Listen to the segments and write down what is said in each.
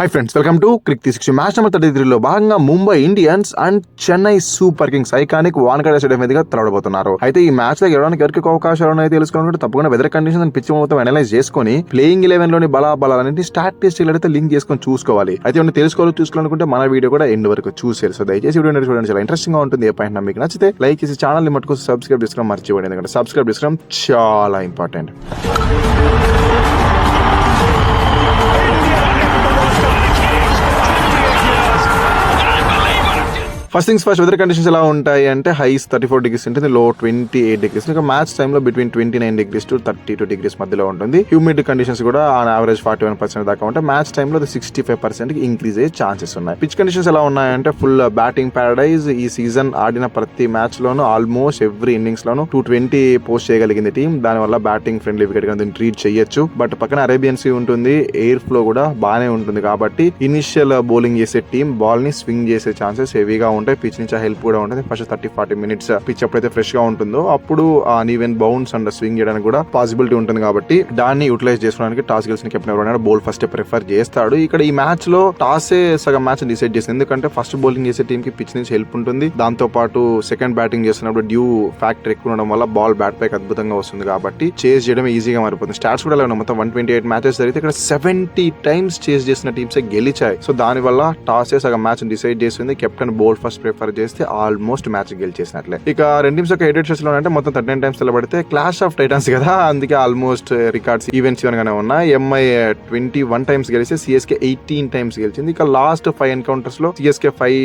High friends, welcome to Cric 360. Match number 33లో భాగంగా Mumbai Indians and Chennai super kings iconic Wankhede stadium మీదుగా తలపడబోతున్నారు. అయితే ఈ మ్యాచ్ లో గెలవడానికి ఎవరికి అవకాశాలు ఉన్నాయో తెలుసుకోవాలంటే తప్పకుండా వెదర్ కండిషన్స్ అండ్ పిచ్ మొత్తం అనలైజ్ చేసుకుని ప్లేయింగ్ 11 లోని బలాబలాలన్నింటి స్టాటిస్టిక్స్ అయితే లింక్ చేసుకొని చూసుకోవాలి. అయితే ఏమైనా చూసుకోవాలనుకుంటే మన వీడియో కూడా ఎండ్ వరకు చూసేరు. సో దయచేసి వీడియో చూడండి, చాలా ఇంట్రెస్టింగ్ గా ఉంటుంది. ఏ పాయింట్ మీకు నచ్చితే లైక్ చేసి ఛానల్ ని మట్టుకు సబ్స్క్రైబ్ చేసుకోవడం మర్చిపోండి, ఎందుకంటే సబ్స్క్రైబ్ చేసుకోవడం చాలా important. First things first, weather conditions ఎలా ఉంటాయి అంటే హైస్ 34 degrees ఉంటుంది, లో 28 degrees. ఇంకా మ్యాచ్ టైంలో బిట్వీన్ 29 degrees to 32 degrees మధ్యలో ఉంటుంది. హ్యూమిడ్ కండిషన్స్ కూడా ఆన్ యావరేజ్ 41% దాకా ఉంటాయి. మ్యాచ్ టైంలో 65% ఇంక్రీజ్ అయ్యే ఛాన్సెస్ ఉన్నాయి. పిచ్ కండిషన్స్ ఎలా ఉన్నాయంటే ఫుల్ బ్యాటింగ్ ప్యారడైజ్. ఈ సీజన్ ఆడిన ప్రతి మ్యాచ్ లోను ఆల్మోస్ట్ ఎవ్రీ ఇన్నింగ్స్ లోను 220 పోస్ట్ చేయగలిగింది టీం. దానివల్ల బ్యాటింగ్ ఫ్రెండ్లీ వికెట్ గా ట్రీట్ చేయొచ్చు. బట్ పక్కన అరేబియన్ సీ ఉంటుంది, ఎయిర్ ఫ్లో కూడా బాగానే ఉంటుంది. కాబట్టి ఇనిషియల్ బౌలింగ్ చేసే టీం బాల్ ని స్వింగ్ చేసే ఛాన్సెస్ హెవీగా ఉంటాయి. పిచ్ నుంచి హెల్ప్ కూడా ఉంటుంది. ఫస్ట్ 30-40 minutes పిచ్ ఎప్పుడైతే ఫ్రెష్ గా ఉంటుందో అప్పుడు ఈవెన్ బౌన్స్ అండ్ స్వింగ్ చేయడానికి కూడా పాసిబిలిటీ ఉంటుంది. కాబట్టి దాన్ని యూటిలైజ్ చేసుకోవడానికి టాస్ గెలిచిన కెప్టెన్ ఎవరైనా బౌల్ ఫస్ట్ ప్రిఫర్ చేస్తాడు. ఇక్కడ ఈ మ్యాచ్ లో టాసే సగం మ్యాచ్ డిసైడ్ చేసింది. ఎందుకంటే ఫస్ట్ బౌలింగ్ చేసే టీం కి పిచ్ నుంచి హెల్ప్ ఉంటుంది. దాంతో పాటు సెకండ్ బ్యాటింగ్ చేస్తున్నప్పుడు డ్యూ ఫ్యాక్టర్ ఎక్కువ ఉండడం వల్ల బాల్ బ్యాట్ పైకి అద్భుతంగా వస్తుంది. కాబట్టి చేజ్ చేయడం ఈజీగా మారిపోతుంది. స్టాట్స్ కూడా మొత్తం 128 మ్యాచెస్ జరిగితే ఇక్కడ 70 times చేజ్ చేసిన టీమ్స్ గెలిచాయి. సో దాని వల్ల టాసే సగం మ్యాచ్ డిసైడ్ చేసింది. కెప్టెన్ బౌల్ ఫస్ట్ ప్రిఫర్ చేస్తే ఆల్మోస్ట్ మ్యాచ్ గెలిచేసినట్లే. ఇక రెండు టీమ్స్ యొక్క ఎడిట్ చేసిన అంటే మొత్తం 39 times నిలబడితే క్లాష్ ఆఫ్ టైటన్స్ కదా, అందుకే ఆల్మోస్ట్ రికార్డ్స్ ఈవెంట్స్ గానే ఉన్నాయి. ఎంఐ 21 times గెలిస్తే సిఎస్కే 18 times గెలిచింది. ఇక లాస్ట్ 5 encounters లో సిఎస్కే 5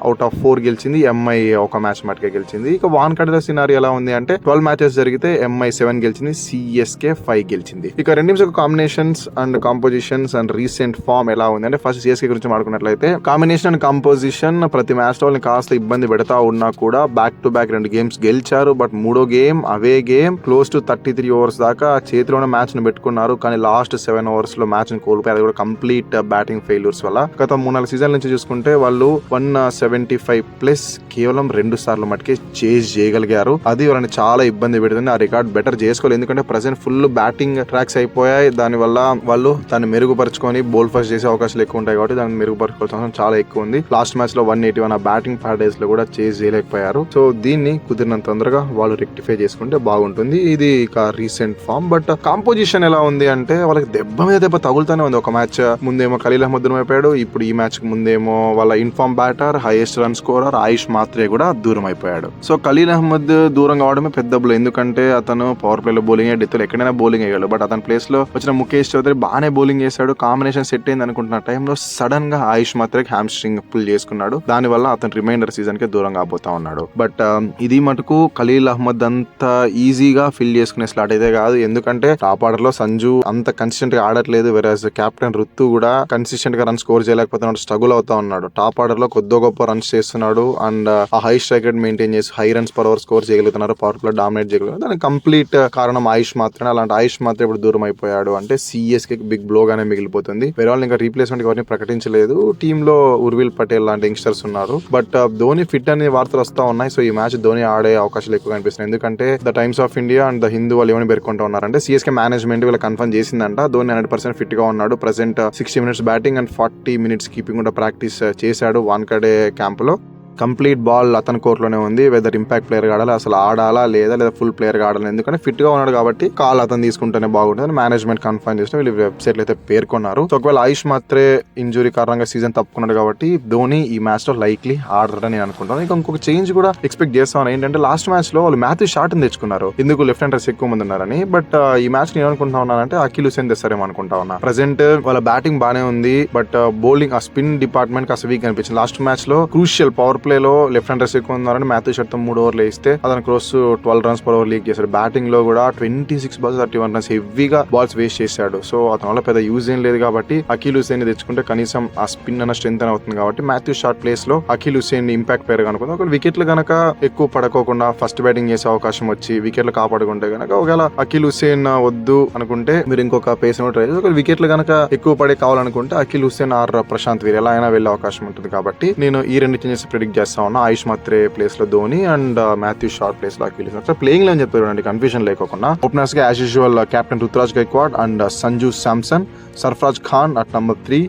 out of 4 గెలిచింది, ఎంఐ ఒక మ్యాచ్ మటుకే గెలిచింది. ఇక వాన్ఖేడే సినారీ ఎలా ఉంది అంటే 12 matches జరిగితే ఎంఐ 7 గెలిచింది, సిఎస్కే 5 గెలిచింది. ఇక రెండు టీమ్స్ యొక్క combinations and compositions and recent form ఎలా ఉంది అంటే ఫస్ట్ సిఎస్కే గురించి మాట్లాడుకున్నట్లయితే కాంబినేషన్ అండ్ కాంపోజిషన్ ప్రతి మ్యాచ్ లో కాస్త ఇబ్బంది పెడతా ఉన్నా కూడా బ్యాక్ టు బ్యాక్ 2 games గెలిచారు. బట్ మూడో game away game close to 33 overs దాకా చేతిలోనే మ్యాచ్ ను పెట్టుకున్నారు. కానీ లాస్ట్ 7 overs లో మ్యాచ్ ని కోల్పోయారు. కూడా కంప్లీట్ బ్యాటింగ్ ఫెయిల్యూర్స్ వల్ల. గత 3-4 సీజన్ల నుంచి చూసుకుంటే వాళ్ళు 175+ కేవలం 2 సార్లు మటుకే చేజ్ చేయగలిగారు. అది వాళ్ళని చాలా ఇబ్బంది పెడుతుంది. ఆ రికార్డ్ బెటర్ చేసుకోవాలి. ఎందుకంటే ప్రెసెంట్ ఫుల్ బ్యాటింగ్ ట్రాక్స్ అయిపోయాయి. దాని వల్ల వాళ్ళు దాన్ని మెరుగుపరుచుకొని బౌల్ ఫస్ట్ చేసే అవకాశాలు ఎక్కువ ఉంటాయి. కాబట్టి దాన్ని మెరుగుపరచుకోవాల్సిన చాలా ఎక్కువ ఉంది. లాస్ట్ మ్యాచ్ లో 181 ఆ బ్యాటింగ్ ప్యారడైజ్ లో కూడా చేజ్ చేయలేకపోయారు. సో దీన్ని కుదిరినంత తొందరగా వాళ్ళు రెక్టిఫై చేసుకుంటే బాగుంటుంది. ఇది ఇక రీసెంట్ ఫామ్. బట్ కాంపోజిషన్ ఎలా ఉంది అంటే వాళ్ళకి దెబ్బ మీద దెబ్బ తగులుతానే ఉంది. ఒక మ్యాచ్ ముందేమో ఖలీల్ అహ్మద్ దూరం అయిపోయాడు. ఇప్పుడు ఈ మ్యాచ్ ముందేమో వాళ్ళ in form batter highest run scorer Ayush Mhatre కూడా దూరం అయిపోయాడు. సో ఖలీల్ అహ్మద్ దూరం కావడమే పెద్ద బ్లో. ఎందుకంటే అతను పవర్ ప్లే లో బౌలింగ్ డెత్ ఎక్కడైనా బౌలింగ్ అయ్యాడు. బట్ అతని ప్లేస్ లో వచ్చిన ముఖేష్ చౌదరి బాగానే బౌలింగ్ చేశాడు. కాంబినేషన్ సెట్ అయింది అనుకుంటున్న టైంలో సడన్ గా ఆయుష్ మాత్రే హ్యామ్స్ట్రింగ్ పుల్ చేసుకున్నాడు. దాని వల్ల అతను రిమైండర్ సీజన్ కి దూరం కాబోతా ఉన్నాడు. బట్ ఇది మటుకు ఖలీల్ అహ్మద్ అంత ఈజీగా ఫిల్ చేసుకునే స్లాట్ అయితే కాదు. ఎందుకంటే టాప్ ఆర్డర్ లో సంజు అంత కన్సిస్టెంట్ గా ఆడట్లేదు. వెరాజ్ కెప్టెన్ రుతు కూడా కన్సిస్టెంట్ గా రన్ స్కోర్ చేయలేకపోతున్నాడు, స్ట్రగుల్ అవుతా ఉన్నాడు. టాప్ ఆర్డర్ లో కొద్ది గొప్ప రన్స్ చేస్తున్నాడు అండ్ ఆ హై స్ట్రైక్ రేట్ మెయింటైన్ చేసి high runs per over score చేయగలుగుతున్నారు. పవర్ ప్లే డామినేట్ చేయగలుగుతారు. దానికి కంప్లీట్ కారణం ఆయుష్ మాత్రమే. అలాంటి ఆయుష్ మాత్రం ఇప్పుడు దూరం అయిపోయాడు అంటే సిఎస్కే బిగ్ బ్లో గానే మిగిలిపోతుంది. వేరే వాళ్ళు ఇంకా రీప్లేస్మెంట్ ఎవరిని ప్రకటించలేదు. టీమ్ లో ఉర్విల్ పటేల్ లాంటి యంగ్స్టర్స్ ఉన్నారు. బట్ ధోని ఫిట్ అనే వార్తలు వస్తా ఉన్నాయి. సో ఈ మ్యాచ్ ధోని ఆడే అవకాశాలు ఎక్కువ కనిపిస్తున్నాయి. ఎందుకంటే the times of India and the Hindu వాళ్ళు ఏమని పేర్కొంటూ ఉన్నారంటే సిఎస్కే మేనేజ్మెంట్ వీళ్ళు కన్ఫర్మ్ చేసిందంట ధోని 100% ఫిట్ గా ఉన్నాడు. Present 60 minutes batting and 40 minutes keeping కూడా ప్రాక్టీస్ చేశాడు వాన్ఖేడే క్యాంప్ లో. కంప్లీట్ బాల్ అతని కోర్టులోనే ఉంది. వెదర్ ఇంపాక్ట్ ప్లేయర్ ఆడాలి, అసలు ఆడాలా లేదా ఫుల్ ప్లేయర్ ఆడాలి. ఎందుకంటే ఫిట్ గా ఉన్నాడు కాబట్టి కాల్ అతను తీసుకుంటేనే బాగుంటుంది. మేనేజ్మెంట్ కన్ఫర్మ్ చేసిన వీళ్ళు వెబ్సైట్ అయితే పేర్కొన్నారు. సో ఒకవేళ ఆయుష్ మాత్రే ఇంజురీ కారణంగా సీజన్ తప్పుకున్నాడు కాబట్టి ధోని ఈ మ్యాచ్ లో లైక్లీ ఆడరని నేను అనుకుంటాను. ఇంకొక చేంజ్ కూడా ఎక్స్పెక్ట్ చేస్తాను. ఏంటంటే లాస్ట్ మ్యాచ్ లో వాళ్ళు మ్యాథ్యూ షార్ట్ తెచ్చుకున్నారు. ఎందుకు లెఫ్ట్ హ్యాండర్స్ ఎక్కువ మంది ఉన్నారని. బట్ ఈ మ్యాచ్ నేను అనుకుంటా ఉన్నానంటే అఖిల్ హుసేన్ తెస్తారేమో అనుకుంటా ఉన్నా. ప్రెసెంట్ వాళ్ళ బ్యాటింగ్ బానే ఉంది. బట్ బౌలింగ్ ఆ స్పిన్ డిపార్ట్మెంట్ కాస్త వీక్ అనిపించింది. లాస్ట్ మ్యాచ్ లో క్రూషియల్ పవర్ ప్లే లో లెఫ్ట్ హ్యాండర్స్ ఎక్కువ ఉన్నారని మ్యాథ్యూ షార్ట్ 3 ఓవర్లు వేస్తే అతను close 12 runs per over leak చేశాడు. బ్యాటింగ్ లో కూడా 26 balls 31 runs హెవీగా బాల్స్ వేస్ట్ చేశాడు. సో అతని వల్ల పెద్ద యూజ్ ఏం లేదు. కాబట్టి అఖిల్ హుసేన్ తెచ్చుకుంటే కనీసం ఆ స్పిన్ అన్న స్ట్రెంత్ అని అవుతుంది. కాబట్టి మ్యాథ్యూ షార్ట్ ప్లేస్ లో అఖిల్ హుసేన్ ఇంపాక్ట్ ప్లేయర్ అనుకుందాం. ఒకవేళ వికెట్లు గనక ఎక్కువ పడకోకుండా ఫస్ట్ బ్యాటింగ్ చేసే అవకాశం వచ్చి వికెట్లు కాపాడుకుంటే గనక ఒకవేళ అఖిల్ హుసేన్ వద్దు అనుకుంటే మీరు ఇంకొక పేస్ ట్రై చేసి ఒకవేళ వికెట్లు గనక ఎక్కువ పడే కావాలనుకుంటే అఖిల్ హుసేన్ ఆర్ ప్రశాంత్ వీర్ ఎలా అయినా వెళ్లే అవకాశం ఉంటుంది. కాబట్టి నేను ఈ 2 చేంజెస్ ప్రిడిక్ట్ చేస్తా ఉన్నా. ఆయుష్ మాత్రే ప్లేస్ లో Dhoni and Matthew short place లో అఖిల్ హుసేన్. ప్లేయింగ్ లో చెప్పారు కన్ఫ్యూజన్ లేకుండా ఓపెనర్స్ గా as usual captain Ruturaj Gaikwad and Sanju Samson, Sarfaraz Khan at number 3,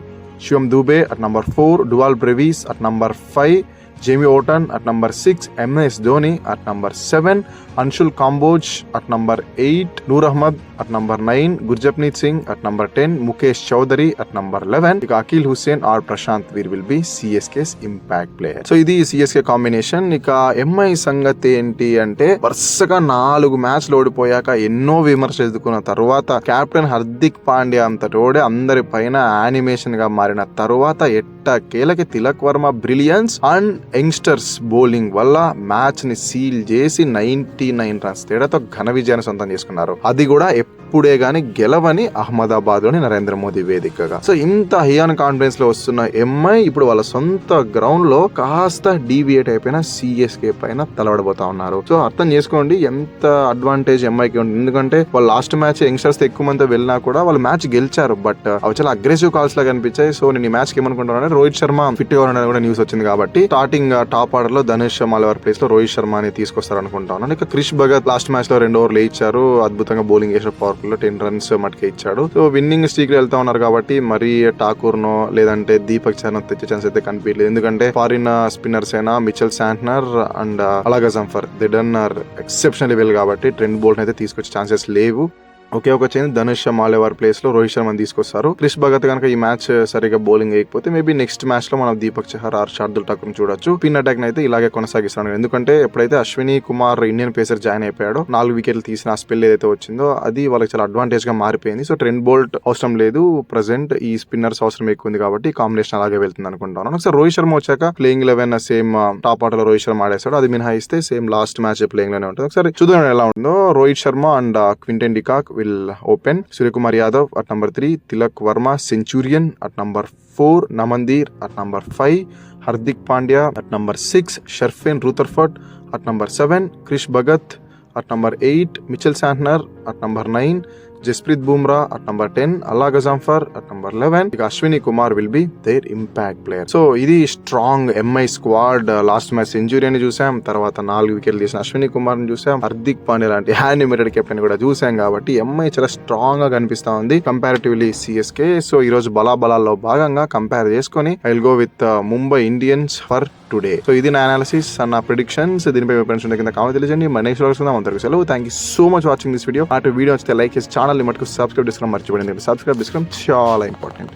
Shivam Dube at number 4, Duval Brevis at number 5, Jamie Orton at number 6, MS Dhoni at number 7, Anshul Kamboj at number 8, Noor Ahmad at number 9, Gurjapneet Singh at number 10, Mukesh Chowdhury at number 11. ఇక Akhil Hussain or Prashant Veer will be CSK's impact player. So ఇది CSK combination. ఇక MI సంగతి ఏంటి అంటే వరుసగా 4 మ్యాచ్లు ఓడిపోయాక ఎన్నో విమర్శలు ఎదుర్కొన్న తర్వాత కెప్టెన్ హార్దిక్ పాండ్యా అంతటోడే అందరి పైన యానిమేషన్ గా మారిన తర్వాత ఎట్టకేలకి Tilak Varma brilliance and youngsters bowling వల్ల మ్యాచ్ ని సీల్ చేసి 99 రన్స్ తేడాతో ఘన విజయాన్ని సొంతం చేసుకున్నారు. అది కూడా ఎప్పుడే గానీ గెలవని అహ్మదాబాద్ లోని నరేంద్ర మోదీ వేదికగా. సో ఇంత హైయాన్ కాన్ఫిడెన్స్ లో వస్తున్న ఎంఐ ఇప్పుడు వాళ్ళ సొంత గ్రౌండ్ లో కాస్త డీవియేట్ అయిపోయిన సిఎస్కే పైన తలబడబోతా ఉన్నారు. సో అర్థం చేసుకోండి ఎంత అడ్వాంటేజ్ ఎంఐకి ఉంటుంది. ఎందుకంటే వాళ్ళు లాస్ట్ మ్యాచ్ యంగ్స్టర్స్ ఎక్కువ మంది వెళ్ళినా కూడా వాళ్ళు మ్యాచ్ గెలిచారు. బట్ అవి చాలా అగ్రెసివ్ కాల్స్ లాగా కనిపించాయి. సో నేను ఈ మ్యాచ్ కి ఏమనుకుంటున్నాను, రోహిత్ శర్మ ఫిట్ గా ఉండడం కూడా న్యూస్ వచ్చింది కాబట్టి స్టార్టింగ్ టాప్ ఆర్డర్ లో ధనుష్ మాలవర్ ప్లేస్ లో రోహిత్ శర్మని తీసుకొస్తారు అనుకుంటాను. ఇక క్రిష్ భగత్ లాస్ట్ మ్యాచ్ లో 2 ఓవర్లు ఇచ్చారు, అద్భుతంగా బౌలింగ్ చేసిన పవర్ ప్లే లో 10 రన్స్ మటుకే ఇచ్చాడు. సో విన్నింగ్ స్ట్రీక్ వెళ్తా ఉన్నారు కాబట్టి మరి ఠాకూర్ నో లేదంటే దీపక్ చహర్ తెచ్చే ఛాన్స్ అయితే కనిపించలేదు. ఎందుకంటే ఫారిన్ స్పిన్నర్స్ అయినా మిచెల్ శాంట్నర్ అండ్ అలాగా Zampa they done are exceptionally well కాబట్టి ట్రెంట్ బోల్ట్ అయితే తీసుకొచ్చే ఛాన్సెస్ లేవు. ఒకే ఒక చేంజ్ ధనుష్ మాలేవార్ ప్లేస్ లో రోహిత్ శర్మని తీసుకొస్తారు. క్రిష్ భగత్ కనుక ఈ మ్యాచ్ సరిగా బౌలింగ్ వేయకపోతే మేబీ నెక్స్ట్ మ్యాచ్ లో మనం దీపక్ చహర్ ఆర్ శార్దుల్ ఠాకూర్ చూడొచ్చు. పిన్ అటాక్ అయితే ఇలాగే కొనసాగిస్తాను. ఎందుకంటే ఎప్పుడైతే Ashwani Kumar Indian pacer join అయిపోయాడో 4 వికెట్లు తీసిన ఆ స్పెల్ ఏదైతే వచ్చిందో అది వాళ్ళకి చాలా అడ్వాంటేజ్ గా మారిపోయింది. సో ట్రెంట్ బోల్ట్ అవసరం లేదు, ప్రెసెంట్ ఈ స్పిన్నర్స్ అవసరం ఎక్కువ ఉంది కాబట్టి కాంబినేషన్ అలాగే వెళ్తుంది అనుకుంటాను. ఒకసారి రోహిత్ శర్మ వచ్చాక ప్లేయింగ్ 11 సేమ్ టాప్ ఆర్డర్ లో రోహిత్ శర్మ ఆడేస్తాడు. అది మినహాయిస్తే సేమ్ లాస్ట్ మ్యాచ్ ప్లేయింగ్ లోనే ఉంటుంది. ఒకసారి చూద్దాం ఎలా ఉంటుందో. Rohit Sharma and Quinton de Kock will open. Suryakumar Yadav at number 3, Tilak Verma Centurion at number 4, Namandir at number 5, Hardik Pandya at number 6, Sherfin Rutherford at number 7, Krish Bhagat at number 8, Mitchell Santner at number 9, Jasprit Bumrah at number 10, Alaga Zamfar at number 11. ఇక Ashwani Kumar will be their impact player. So ఇది strong MI squad. Last match సెంచురీని చూసాం, తర్వాత 4 వికెట్లు తీసిన అశ్విని కుమార్ ని చూసాం, హార్దిక్ పాండ్యా లాంటి యానిమేటెడ్ కెప్టెన్ కూడా చూసాం కాబట్టి ఎంఐ చాలా స్ట్రాంగ్ గా కనిపిస్తా ఉంది కంపారిటివ్లీ సిఎస్కే. సో ఈ రోజు బలాబలాల్లో భాగంగా కంపేర్ చేసుకొని I will go with Mumbai Indians for today. So ఇది నా అనాలిసిస్ అండ్ నా ప్రిడిక్షన్స్. దీనిపై మీ ఫ్రెండ్స్ ఉంటే కింద కామెంట్ తెలియజేయండి. మన నెక్స్ట్ వరకు అందరికీ సెలవు. Thank you so much watching this video. అటు వీడియో వస్తే లైక్ చేసి ఛానల్ మటుకు సబ్స్క్రైబ్ చేసుకోవడం మర్చిపోయింది. సబ్స్క్రైబ్ చేసుకోవడం చాలా ఇంపార్టెంట్.